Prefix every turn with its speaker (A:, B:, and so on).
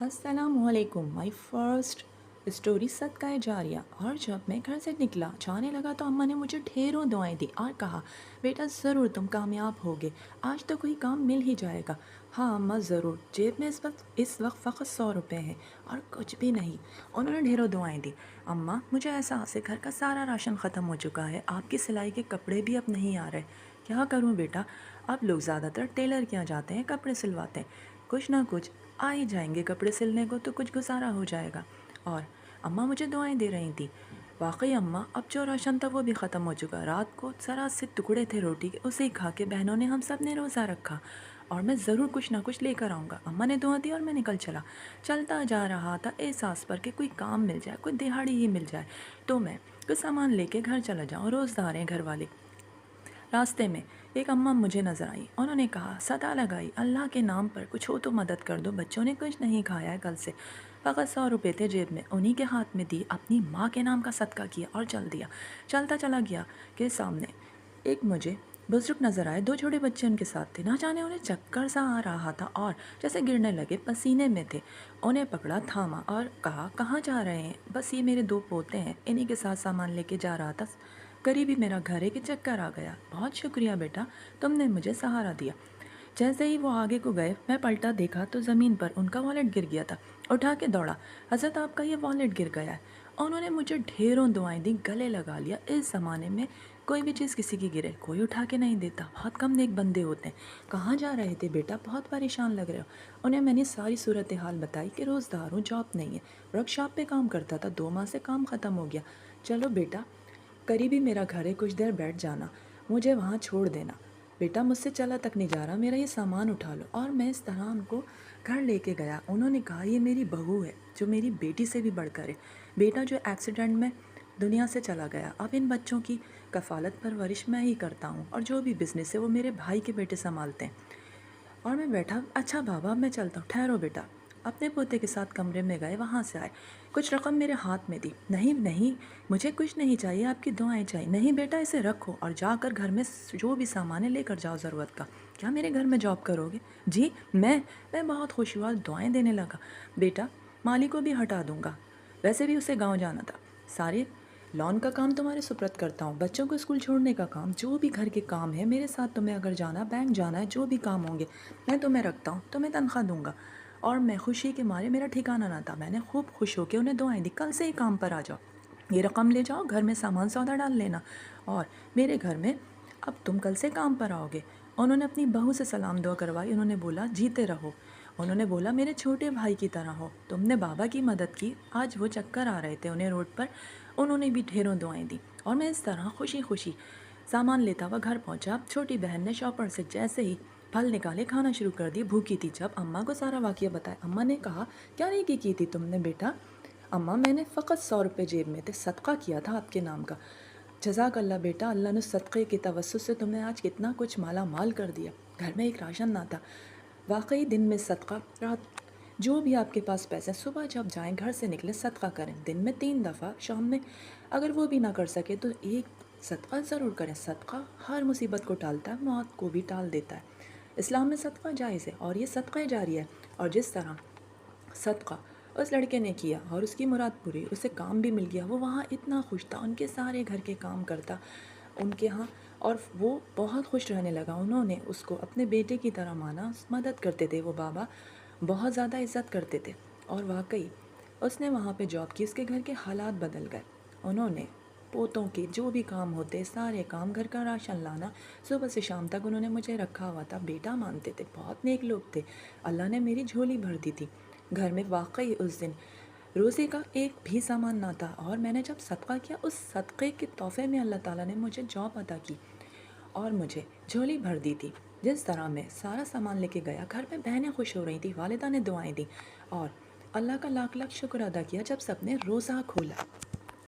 A: अस्सलाम वालेकुम। My first story सदका जारिया। और जब मैं घर से निकला जाने लगा तो अम्मा ने मुझे ढेरों दुआएं दी और कहा, बेटा ज़रूर तुम कामयाब होगे, आज तो कोई काम मिल ही जाएगा। हाँ अम्मा ज़रूर। जेब में इस वक्त फ़कत 100 रुपये हैं और कुछ भी नहीं। उन्होंने ढेरों दुआएं दी। अम्मा मुझे एहसास है घर का सारा राशन ख़त्म हो चुका है, आपकी सिलाई के कपड़े भी अब नहीं आ रहे। क्या करूँ बेटा, अब लोग ज़्यादातर टेलर के यहाँ जाते हैं, कपड़े सिलवाते हैं। कुछ ना कुछ आ ही जाएंगे कपड़े सिलने को तो कुछ गुजारा हो जाएगा। और अम्मा मुझे दुआएं दे रही थी। वाकई अम्मा, अब जो राशन था वो भी ख़त्म हो चुका। रात को ज़रा से टुकड़े थे रोटी के, उसे ही खा के बहनों ने हम सब ने रोज़ा रखा। और मैं ज़रूर कुछ ना कुछ लेकर आऊँगा। अम्मा ने दुआ दी और मैं निकल चला। चलता जा रहा था एहसास पर कि कोई काम मिल जाए, कोई दिहाड़ी ही मिल जाए तो मैं कुछ सामान लेके घर चला जाऊँ। रोज़दार हैं घर वाले। रास्ते में एक अम्मा मुझे नज़र आई। उन्होंने कहा, सदा लगाई, अल्लाह के नाम पर कुछ हो तो मदद कर दो, बच्चों ने कुछ नहीं खाया है कल से। फ़कत 100 रुपये थे जेब में, उन्हीं के हाथ में दी, अपनी माँ के नाम का सदका किया और चल दिया। चलता चला गया कि सामने एक मुझे बुजुर्ग नज़र आए। 2 छोटे बच्चे उनके साथ थे। ना जाने उन्हें चक्कर सा आ रहा था और जैसे गिरने लगे, पसीने में थे। उन्हें पकड़ा, थामा और कहा, कहाँ जा रहे हैं? बस ये मेरे 2 पोते हैं, इन्हीं के साथ सामान लेके जा रहा था, करीब ही मेरा घर है कि चक्कर आ गया। बहुत शुक्रिया बेटा, तुमने मुझे सहारा दिया। जैसे ही वो आगे को गए मैं पलटा देखा तो ज़मीन पर उनका वॉलेट गिर गया था। उठा के दौड़ा, हज़रत आपका ये वॉलेट गिर गया है। उन्होंने मुझे ढेरों दुआएं दी, गले लगा लिया। इस ज़माने में कोई भी चीज़ किसी की गिरे कोई उठा के नहीं देता, बहुत कम नेक बंदे होते हैं। कहाँ जा रहे थे बेटा, बहुत परेशान लग रहे हो। उन्हें मैंने सारी सूरत हाल बताई कि रोज़दार हूँ, जॉब नहीं है, वर्कशॉप पे काम करता था, 2 माह से काम ख़त्म हो गया। चलो बेटा, करीब ही मेरा घर है, कुछ देर बैठ जाना, मुझे वहाँ छोड़ देना। बेटा मुझसे चला तक नहीं जा रहा, मेरा ये सामान उठा लो। और मैं इस तरह उनको घर लेके गया। उन्होंने कहा, ये मेरी बहू है जो मेरी बेटी से भी बढ़कर है। बेटा जो एक्सीडेंट में दुनिया से चला गया, अब इन बच्चों की कफ़ालत परवरिश मैं ही करता हूँ और जो भी बिज़नेस है वो मेरे भाई के बेटे संभालते हैं। और मैं बैठा, अच्छा बाबा मैं चलता हूँ, ठहरो बेटा। अपने पोते के साथ कमरे में गए, वहाँ से आए, कुछ रकम मेरे हाथ में दी। नहीं नहीं, मुझे कुछ नहीं चाहिए, आपकी दुआएं चाहिए। नहीं बेटा, इसे रखो और जाकर घर में जो भी सामान है लेकर जाओ ज़रूरत का। क्या मेरे घर में जॉब करोगे? जी मैं बहुत खुश हुआ, दुआएं देने लगा। बेटा माली को भी हटा दूंगा, वैसे भी उसे गाँव जाना था। सारे लॉन का काम तुम्हारे सुपुर्द करता हूँ, बच्चों को स्कूल छोड़ने का काम, जो भी घर के काम है मेरे साथ, तुम्हें अगर जाना, बैंक जाना है, जो भी काम होंगे मैं तुम्हें रखता हूँ, तुम्हें तनख्वाह दूंगा। और मैं खुशी के मारे, मेरा ठिकाना ना था, मैंने खूब खुश होकर उन्हें दुआएं दी, कल से ही काम पर आ जाओ, ये रकम ले जाओ, घर में सामान सौदा डाल लेना और मेरे घर में अब तुम कल से काम पर आओगे। उन्होंने अपनी बहू से सलाम दुआ करवाई। उन्होंने बोला, जीते रहो। उन्होंने बोला, मेरे छोटे भाई की तरह हो, तुमने बाबा की मदद की। आज वो चक्कर आ रहे थे उन्हें रोड पर, उन्होंने भी ढेरों दुआएं दी। और मैं इस तरह खुशी खुशी सामान लेता हुआ घर पहुंचा। अब छोटी बहन ने शॉपर से जैसे ही फल निकाले, खाना शुरू कर दिया। भूखी थी। जब अम्मा को सारा वाक़या बताया, अम्मा ने कहा, क्या नेकी की थी तुमने बेटा? अम्मा मैंने फ़कत 100 रुपये जेब में थे, सदका किया था आपके नाम का। जज़ाक अल्लाह बेटा, अल्लाह ने सदक़े के तवस्सुत से तुम्हें आज कितना कुछ माला माल कर दिया। घर में एक राशन ना था। वाकई दिन में सदका, रात जो भी आपके पास पैसे, सुबह जब जाएं घर से निकले सदका करें, दिन में 3 दफ़ा, शाम में अगर वो भी ना कर सके तो एक सदका ज़रूर करें। सदका हर मुसीबत को टालता है, मौत को भी टाल देता है। इस्लाम में सदका जायज़ है और ये सदका जारी है। और जिस तरह सदका उस लड़के ने किया और उसकी मुराद पूरी, उसे काम भी मिल गया, वो वहाँ इतना खुश था, उनके सारे घर के काम करता उनके यहाँ, और वो बहुत खुश रहने लगा। उन्होंने उसको अपने बेटे की तरह माना, मदद करते थे वो बाबा, बहुत ज़्यादा इज़्ज़त करते थे। और वाकई उसने वहाँ पे जॉब की, उसके घर के हालात बदल गए। उन्होंने पोतों के जो भी काम होते, सारे काम, घर का राशन लाना, सुबह से शाम तक उन्होंने मुझे रखा हुआ था, बेटा मानते थे, बहुत नेक लोग थे। अल्लाह ने मेरी झोली भर दी थी। घर में वाकई उस दिन रोज़े का एक भी सामान ना था। और मैंने जब सदका किया, उस सदक़े के तोहफ़े में अल्लाह ताला ने मुझे जॉब अता की और मुझे झोली भर दी थी। जिस तरह मैं सारा सामान लेके गया, घर में बहनें खुश हो रही थी, वालिदा ने दुआएं दी और अल्लाह का लाख लाख शुक्र अदा किया जब सबने रोज़ा खोला।